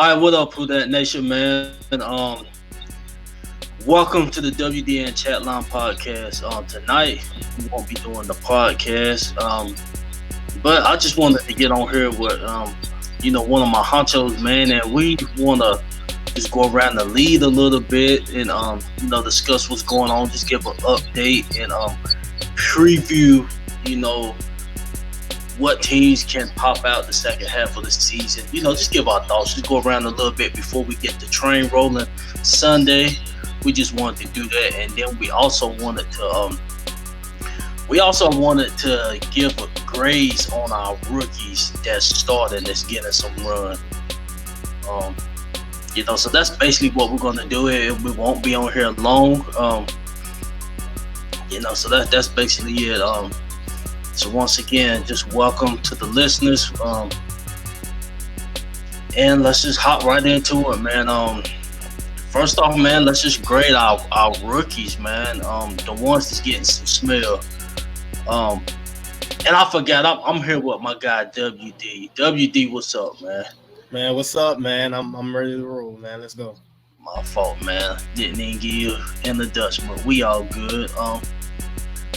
All right, what up, Who That Nation, man? Welcome to the WDN Chatline podcast. Tonight we won't be doing the podcast, but I just wanted to get on here with, one of my honchos, man, and we want to just go around the lead a little bit and, discuss what's going on. Just give an update and preview, you know, what teams can pop out the second half of the season. Just give our thoughts. Just go around a little bit before we get the train rolling Sunday. We just wanted to do that, and then we also wanted to give a grades on our rookies that's starting, that's getting some run. So that's basically what we're gonna do. It we won't be on here long. So that's basically it. So once again, just welcome to the listeners. And let's just hop right into it, man. First off, man, let's just grade our rookies, man. The ones that's getting some smell. And I forgot, I'm here with my guy WD. WD, what's up, man? Man, what's up, man? I'm ready to roll, man. Let's go. My fault, man. Didn't even give you in the Dutch, but we all good.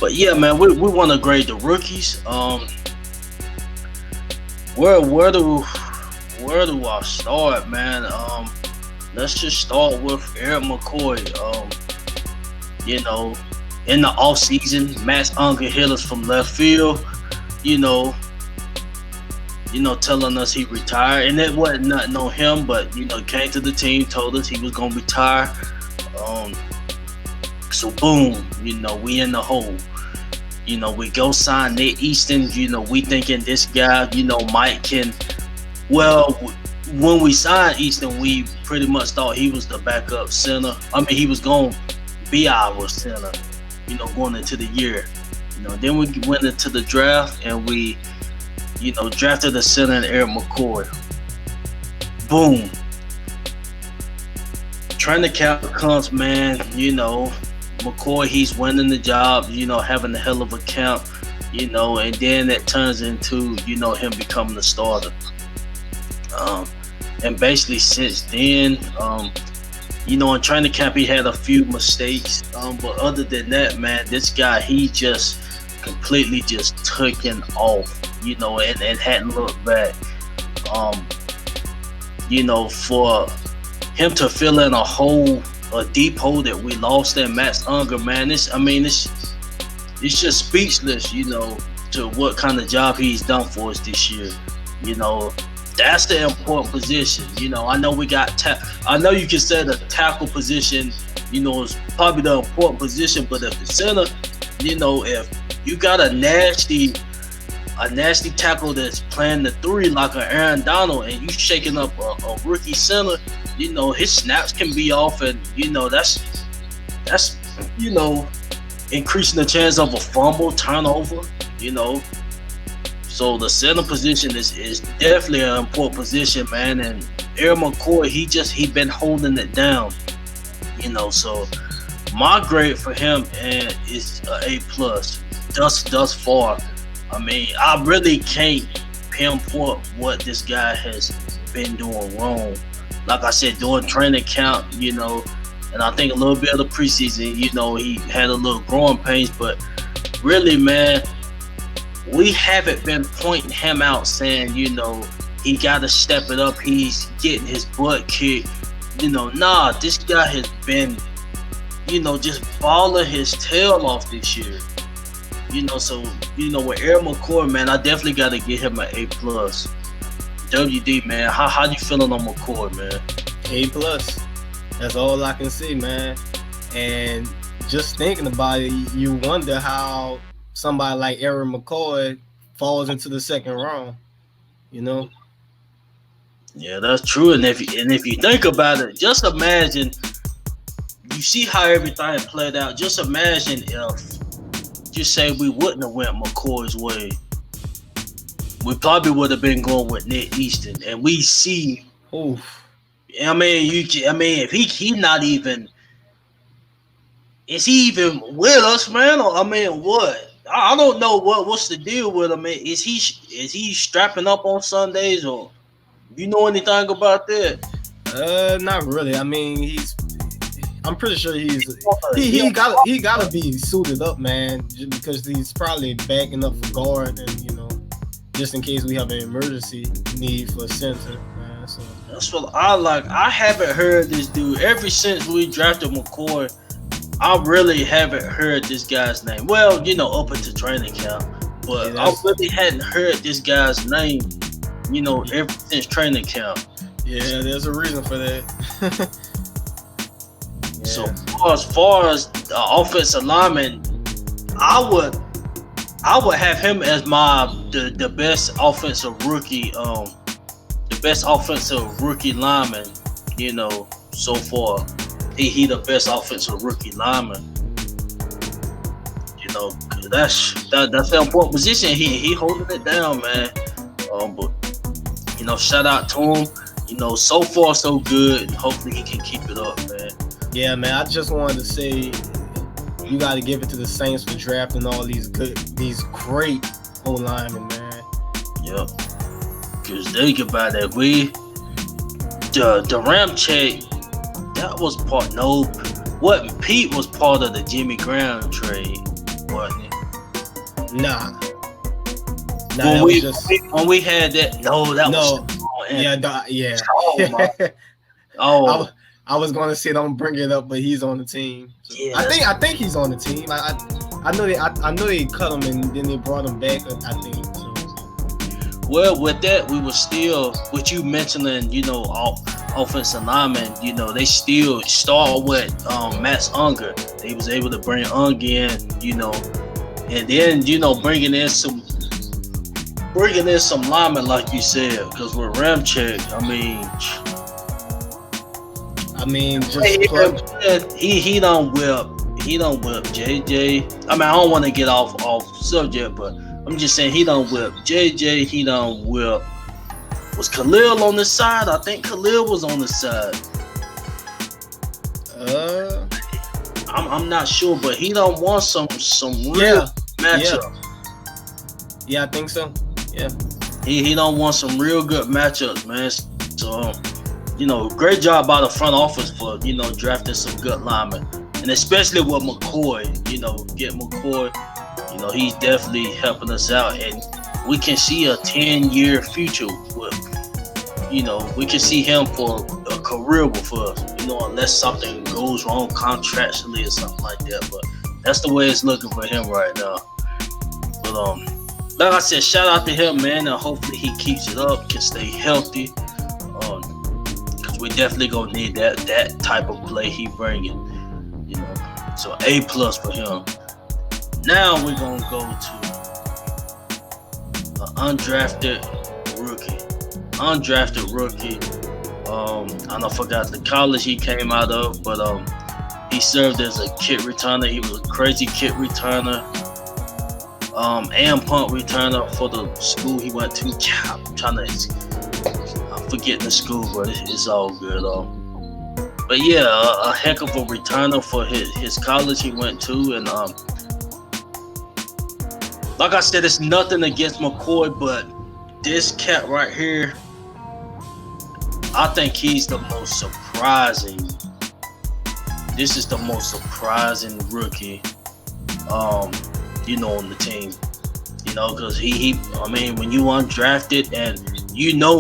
But yeah, man, we want to grade the rookies. Where do I start, man? Let's just start with Eric McCoy. In the off season, Max Unger hit us from left field. Telling us he retired, and it wasn't nothing on him, but came to the team, told us he was gonna retire. So boom, we in the hole. We go sign Nate Easton. We thinking this guy, Mike can. Well, when we signed Easton, we pretty much thought he was the backup center. I mean, he was going to be our center, going into the year. Then we went into the draft and we, drafted the center in Eric McCoy. Boom. Training camp comes, man. McCoy, he's winning the job. Having a hell of a camp. And then it turns into, him becoming the starter. And basically since then, in training camp he had a few mistakes, but other than that, man, this guy, he just completely just taken off, and hadn't looked back. For him to fill in a deep hole that we lost in Max Unger, man, it's just speechless, to what kind of job he's done for us this year. That's the important position. I know we got I know you can say the tackle position, is probably the important position, but if the center, if you got a nasty tackle that's playing the three like an Aaron Donald, and you shaking up a rookie center, his snaps can be off, and that's increasing the chance of a fumble, turnover, So the center position is definitely an important position, man. And Eric McCoy, he been holding it down, So my grade for him is A plus. Thus far. I mean, I really can't pinpoint what this guy has been doing wrong. Like I said, during training camp, and I think a little bit of the preseason, he had a little growing pains, but really, man, we haven't been pointing him out saying, he got to step it up. He's getting his butt kicked. This guy has been, just balling his tail off this year. So, with Eric McCoy, man, I definitely got to give him an A plus. WD, man, how you feeling on McCoy, man? A plus. That's all I can see, man. And just thinking about it, you wonder how somebody like Eric McCoy falls into the second round, Yeah, that's true. And if you think about it, just imagine. You see how everything played out. Just imagine if, just say we wouldn't have went McCoy's way. We probably would have been going with Nick Easton, and we see. Oof. If he not even. Is he even with us, man? Or what? I don't know what's the deal with him. Is he strapping up on Sundays, or you know anything about that? Not really. I mean, I'm pretty sure he gotta be suited up, man, just because he's probably backing up for guard, and just in case we have an emergency need for a center, man. So That's what I like. I haven't heard this dude ever since we drafted McCoy. I really haven't heard this guy's name. Well, up into training camp, but I really hadn't heard this guy's name, ever since training camp. Yeah, there's a reason for that. Yeah. So as far as the offensive lineman, I would have him as the best offensive rookie, the best offensive rookie lineman, so far. He the best offensive rookie lineman. That's the important position. He holding it down, man. But shout out to him. So far so good. Hopefully he can keep it up, man. Yeah, man. I just wanted to say you got to give it to the Saints for drafting all these great O-linemen, man. Yep. Cause think about that, the Ramchick, that was part. No, what Pete was part of the Jimmy Graham trade, wasn't it? Nah. When we had that, was. Yeah. Oh, I was gonna say don't bring it up, but he's on the team. So yeah, I think he's on the team. I know they cut him and then they brought him back. I think. So. Well, with that, we were still with you mentioning, offensive linemen. They still start with Max Unger. They was able to bring Unger in, and then bringing in some linemen, like you said, because with Ramchick, he don't whip JJ. I don't want to get off subject, but I'm just saying he don't whip JJ. He don't whip. Was Khalil on the side? I think Khalil was on the side. I'm not sure, but he don't want some real matchup. Yeah, I think so. Yeah. He don't want some real good matchups, man. So, great job by the front office for, drafting some good linemen. And especially with McCoy, get McCoy, he's definitely helping us out. And we can see a 10-year future with, we can see him for a career with us, unless something goes wrong contractually or something like that. But that's the way it's looking for him right now. But, like I said, shout out to him, man, and hopefully he keeps it up, can stay healthy. Because we definitely gonna need that type of play he bringing. So A+ for him. Now we're gonna go to an undrafted rookie. I forgot the college he came out of, but he served as a kick returner. He was a crazy kick returner. And punt returner for the school he went to. I'm forgetting the school, but it's all good. But yeah, a heck of a returner for his college he went to, and like I said, it's nothing against McCoy, but this cat right here, I think he's the most surprising. This is the most surprising rookie. On the team, because when you undrafted and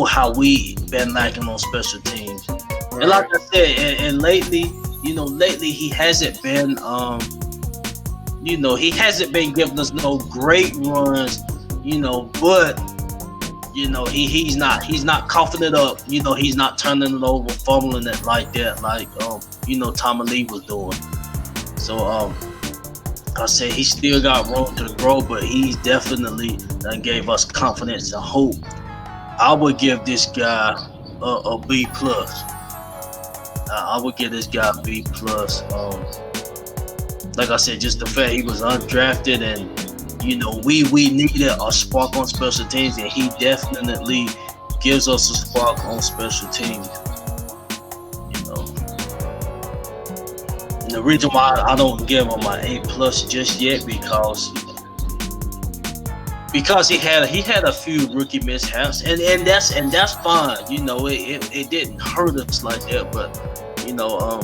how we been lacking on special teams, right. And like I said, and lately he hasn't been, he hasn't been giving us no great runs, but he's not coughing it up, he's not turning it over, fumbling it like that, like Tommy Lee was doing. So I say he still got room to grow, but he's definitely gave us confidence and hope. I would give this guy a B+. I would give this guy a B+. Like I said, just the fact he was undrafted, and we needed a spark on special teams, and he definitely gives us a spark on special teams. The reason why I don't give him my A+ just yet, because because he had a few rookie mishaps, and that's fine. It didn't hurt us like that, but you know,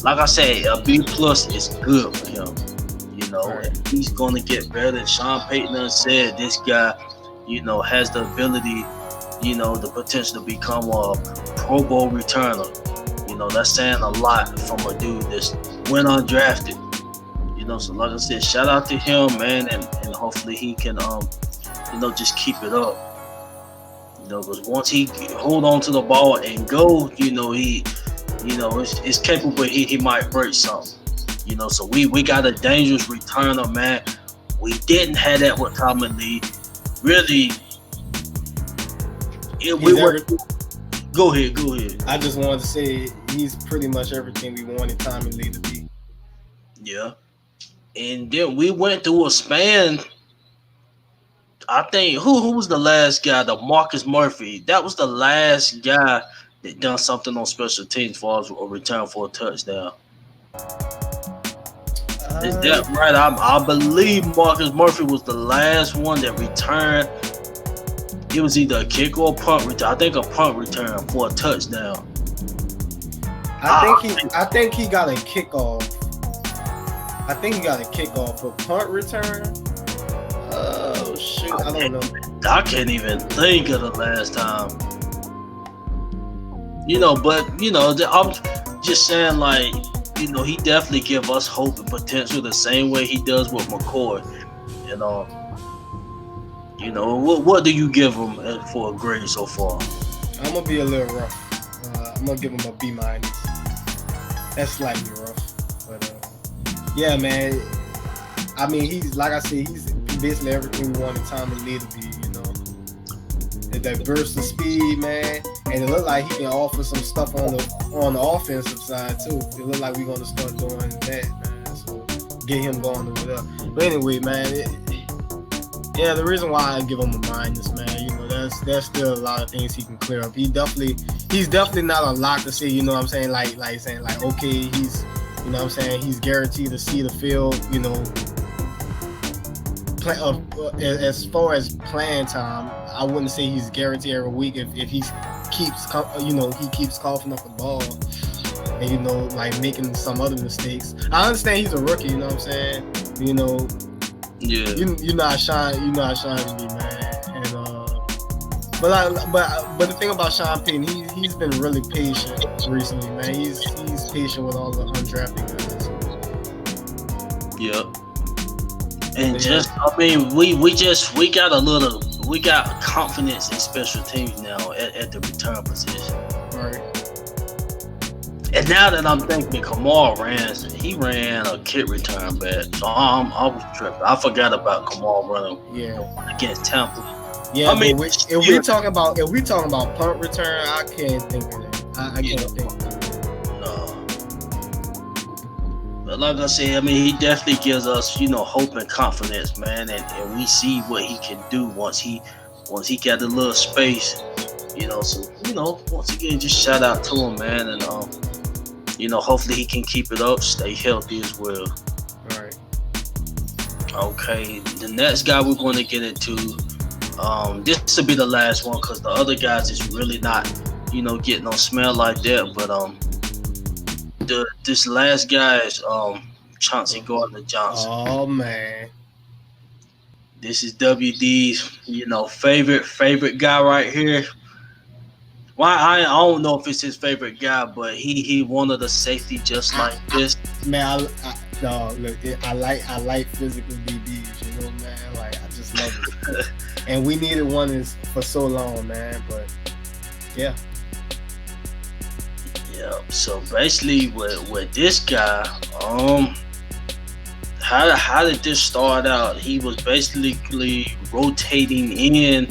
like I say, a B plus is good for him. Right. And he's gonna get better. Sean Payton done said this guy, has the ability, the potential to become a Pro Bowl returner. That's saying a lot from a dude that's went undrafted. So like I said, shout out to him, man, and hopefully he can, just keep it up. Because once he hold on to the ball and go, it's capable. He might break something. So we got a dangerous returner, man. We didn't have that with Tommy Lee. Really, we were. Go ahead. I just wanted to say he's pretty much everything we wanted Tommy Lee to be. Yeah. And then we went through a span. I think who was the last guy? The Marcus Murphy. That was the last guy that done something on special teams for us, a return for a touchdown. Is that right? I believe Marcus Murphy was the last one that returned. It was either a kick or a punt return. I think a punt return for a touchdown. I think he got a kickoff. I think he got a kickoff for punt return. Oh shoot, I don't know. I can't even think of the last time. But I'm just saying, like, he definitely give us hope and potential the same way he does with McCoy. What do you give him for a grade so far? I'm gonna be a little rough. I'm gonna give him a B minus. That's slightly rough, but yeah, man. I mean, he's like I said, he's basically everything we wanted Tommy Lee to be. That burst of speed, man, and it looked like he can offer some stuff on the offensive side too. It looked like we're gonna start doing that, man. So get him going over there. But anyway, man, the reason why I give him a minus, man, there's still a lot of things he can clear up. He's definitely not a lot to say. What I'm saying, like saying like okay, he's he's guaranteed to see the field, as far as playing time, I wouldn't say he's guaranteed every week if he keeps coughing up the ball and like making some other mistakes. I understand he's a rookie, what I'm saying? Yeah. You know how Sean can be, man. And but the thing about Sean Payton, he's been really patient recently, man. He's patient with all the undrafted guys. Yeah. And we got confidence in special teams now at the return position. Right. And now that I'm thinking, Kamal ran a kick return back, so I was tripping. I forgot about Kamal running against Tampa. Yeah, I mean, if we talking about punt return, I can't think of that. I can't think of that. But like I said, he definitely gives us, hope and confidence, man, and we see what he can do once he got a little space, So once again, just shout out to him, man, and hopefully he can keep it up, stay healthy as well. All right. Okay, the next guy we're going to get into, this will be the last one because the other guys is really not, getting no smell like that, but this last guy is Chauncey Gardner-Johnson. Oh man, this is WD's favorite guy right here. Why I don't know if it's his favorite guy, but he wanted a safety just like this. Man, I like physical DBs, man. Like I just love it, and we needed one for so long, man. But yeah. Yeah, so basically with this guy, how did this start out? He was basically rotating in.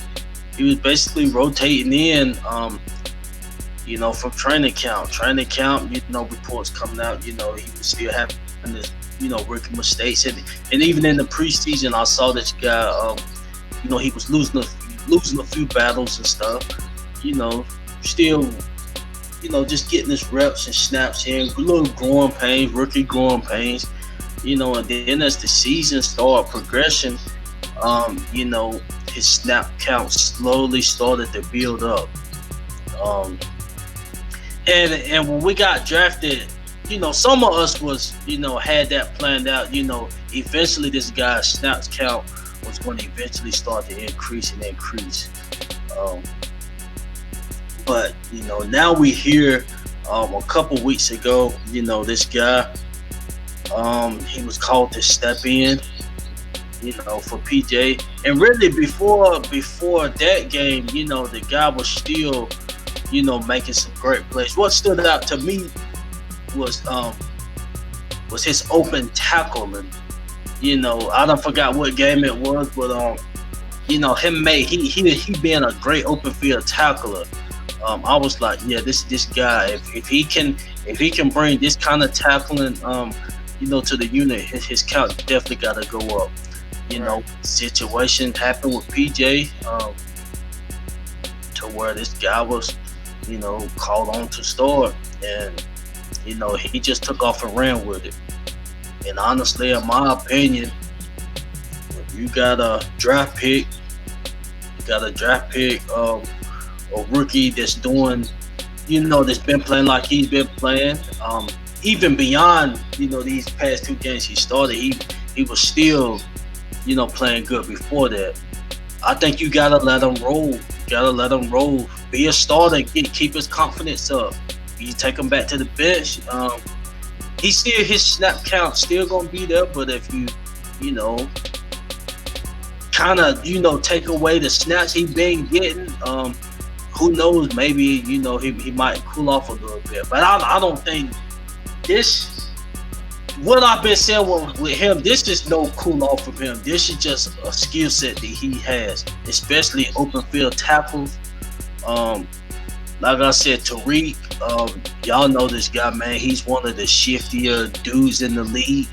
From training camp. Reports coming out, he was still having this, rookie mistakes. And even in the preseason, I saw this guy, he was losing a few battles and stuff, still, just getting his reps and snaps in, little rookie growing pains, and then as the season started progression, You know, his snap count slowly started to build up. Um, and when we got drafted, you know, some of us was, you know, had that planned out. You know, eventually this guy's snaps count was going to eventually start to increase and increase. Um, but you know, now we hear a couple weeks ago, you know, this guy, he was called to step in, you know, for PJ. And really before that game, you know, the guy was still, you know, making some great plays. What stood out to me was was his open tackling. You know, I don't forgot what game it was, but you know, he being a great open field tackler. I was like, yeah, this guy, if he can bring this kind of tackling, you know, to the unit, his count definitely got to go up. You know, Right. situation happened with PJ, to where this guy was, you know, called on to start, and you know, he just took off and ran with it. And honestly, in my opinion, when you got a draft pick, a rookie that's doing, you know, that's been playing like he's been playing, even beyond, you know, these past two games he started, he was still, you know, playing good before that. I think you gotta let him roll. You gotta let him roll. Be a starter. Keep his confidence up. You take him back to the bench. He still, his snap count still gonna be there. But if you know, kind of, you know, take away the snaps he been getting, who knows? Maybe, you know, he might cool off a little bit. But I don't think this. What I've been saying with him, this is no cool off from him. This is just a skill set that he has, especially open field tackles. Um, like I said, Tariq, y'all know this guy, man. He's one of the shiftier dudes in the league.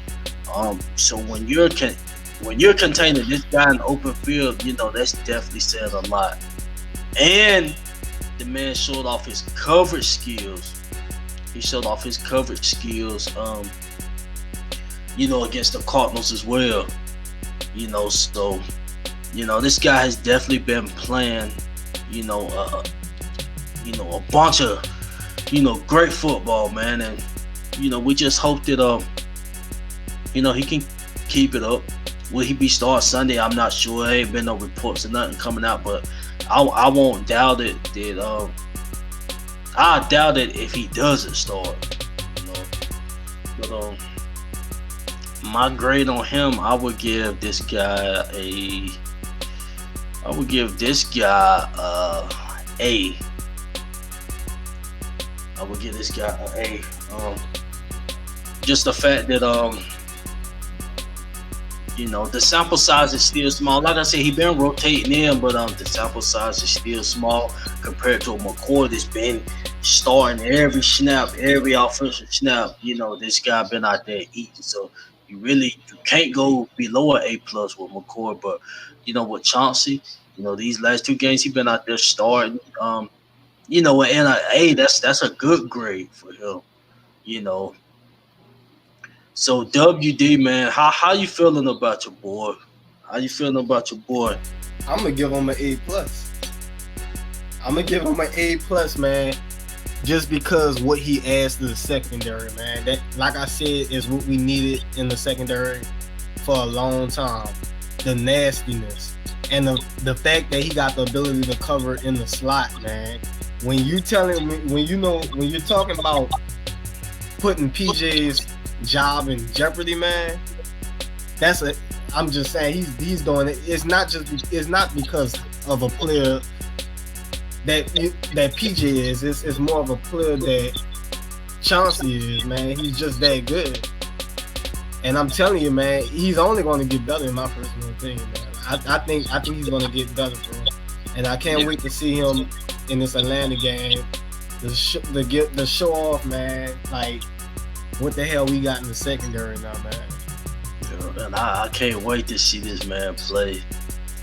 So when you're containing this guy in the open field, you know, that's definitely saying a lot. And the man showed off his coverage skills. He showed off his coverage skills. You know, against the Cardinals as well. You know, so you know, this guy has definitely been playing. You know, a bunch of, you know, great football, man, and you know, we just hope that you know, he can keep it up. Will he be start Sunday? I'm not sure. There ain't been no reports or nothing coming out, but I won't doubt it that I doubt it if he doesn't start. You know, but my grade on him, I would give this guy A. I would give this guy an A. Just the fact that you know, the sample size is still small. Like I said, he been rotating in, but the sample size is still small compared to a McCoy that's been starting every snap, every offensive snap. You know, this guy been out there eating. So you can't go below an A+ with McCoy. But you know, with Chauncey, you know, these last two games he been out there starting. You know, and an A, that's a good grade for him. You know, so WD, man, how you feeling about your boy? How you feeling about your boy? I'm gonna give him an A+. I'm gonna give him an A+, man, just because what he adds to the secondary, man. That, like I said, is what we needed in the secondary for a long time. The nastiness and the fact that he got the ability to cover in the slot, man. When you telling me, when you're talking about putting PJ's job in jeopardy, man, I'm just saying he's doing it. It's not because of a player that PJ is. It's more of a player that Chauncey is, man. He's just that good. And I'm telling you, man, he's only going to get better in my personal opinion, man. I think he's going to get better, bro. And I can't wait to see him in this Atlanta game. The show off, man. Like, what the hell we got in the secondary now, man? Yeah, and I can't wait to see this man play.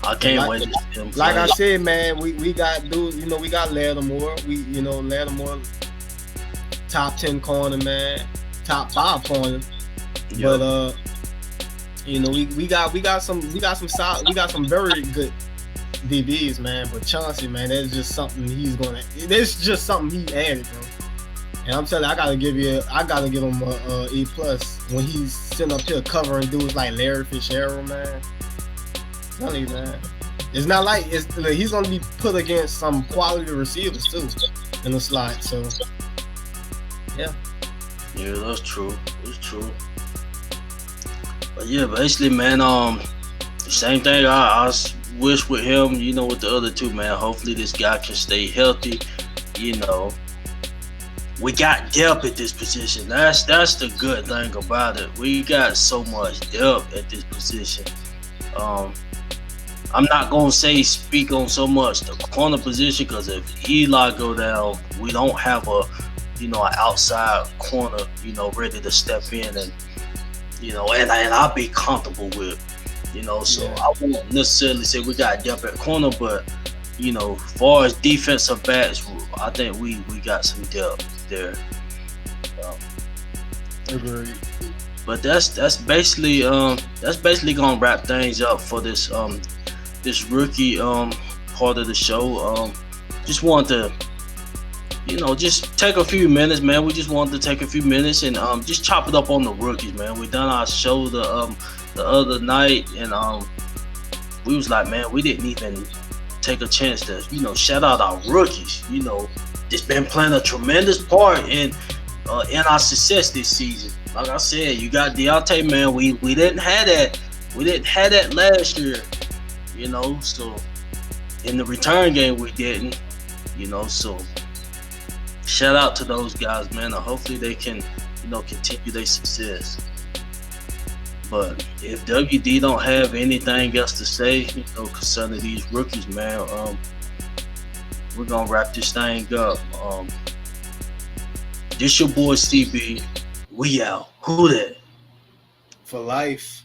I can't wait to see him play. Like I said, man, we got dudes. You know, we got Lattimore. Lattimore, top 10 corner, man, top 5 corner. Yeah. But You know, we got some very good DBs, man. But Chauncey, man, that's just something he added, bro. And I'm telling you, I gotta give him a E plus when he's sitting up here covering dudes like Larry Fitzgerald, man. I'm telling you, man. It's not like he's gonna be put against some quality receivers too in the slot. So yeah. Yeah, that's true. That's true. But yeah, basically, man, the same thing I wish with him, with the other two, man. Hopefully this guy can stay healthy. You know, we got depth at this position. That's the good thing about it. We got so much depth at this position. Um, I'm not gonna say speak on so much the corner position because if Eli go down, we don't have an outside corner, ready to step in and I'll be comfortable with, So Yeah. I won't necessarily say we got depth at corner, but as far as defensive backs, I think we got some depth there. Um, Agreed. but that's basically gonna wrap things up for this rookie part of the show. Just want to just take a few minutes, man. We just wanted to take a few minutes and just chop it up on the rookies, man. We done our show the other night, and we was like, man, we didn't even take a chance to shout out our rookies. Just been playing a tremendous part in our success this season. Like I said, you got Deontay, man. We didn't have that. We didn't have that last year. So in the return game we didn't. So shout out to those guys, man. And hopefully they can, continue their success. But if WD don't have anything else to say, concerning these rookies, man, we're gonna wrap this thing up. This your boy CB. We out. Who that? For life.